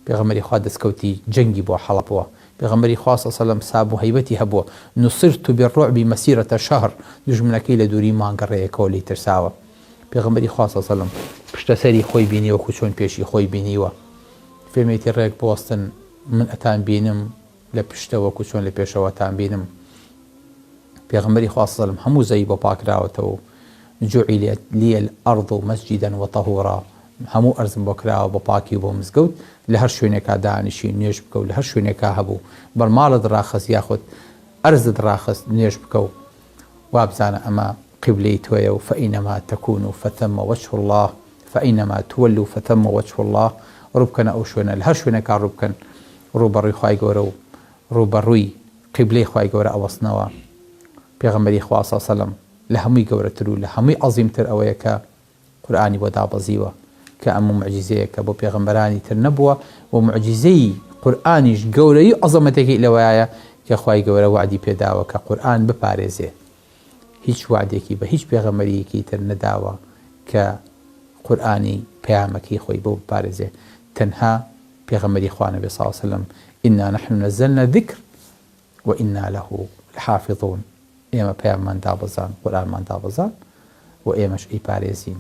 پێغەمبەری خوا دەستکەوتی جەنگی بۆ حەڵەبەوە پێغەمبەری خوا صلی الله علیه و سلم ساب و هەیبەتی هەبووە نصرت بالرعب مسيرة شهر دژمنەکەی لە دووری مانگەڕەیەکەوە لی ترساوە پێغەمبەری خوا صلی الله علیه و سلم پشتەسەری خۆی بینی وەکو چۆن پێشی خۆی بینیوە فێرمێتی ڕێک بوەستن من ئەتان بینم لە پشتە وەکو چۆن لە پێشەوەتان بینم پێغەمبەری خوا صلی الله علیه و سلم هەموو زەوی بۆ پاکراوەتەوە جعلت لي الأرض مسجدا وطهورا هەموو ئەرزم بۆ کراوە بۆ پاکی و بۆ مزگەوت لە هەر شوێنێکا دانیشی نوێژ بکە و لە هەر شوێنێکا هەبوو بەرماڵت ڕاخست یاخود ئەرزت ڕاخست نوێژ بکە و وابزانە ئەمە قیبلەی تۆیە و فەئینەما تەکون فەثەمە وەجه الله فەئینەما تولوا فەثەمە وەجه الله ڕووبکەنە ئەو شوێنە لە هەر شوێنێکا ڕووبکەن ڕووبەڕووی خوای گەورە و ڕووبەڕووی قیبلەی خوای گەورە ئەوەستنەوە پێغەمبەری خوا صلی الله علیه و سلم لە هەمووی گەورەتر و لە هەمووی عەزیمتر ئەوەیە کە قورئانی بۆ دابەزیوە کە ئەمە معجزەیە کە بۆ پێغەمبەرانی تر نەبووە و معجزەی قورئانیش گەورەی و عەزەمەتێکی لەوەیە کە خوای گەورە وعدی پێداوە کە قورئان بپارێزێ هیچ وعدێکی بە هیچ پێغەمبەرێکی تر نەداوە کە قورئانی پەیامەکەی خۆی بۆ بپارێزێ تەنها پێغەمبەری خوا نەبێ صلی الله علیه و سلم ئینا نحن نزلنا الذکر وئینا له لحافظون ئێمە پەیاممان دابەزان قورئانمان دابەزان و ئێمەش ئەیپارێزین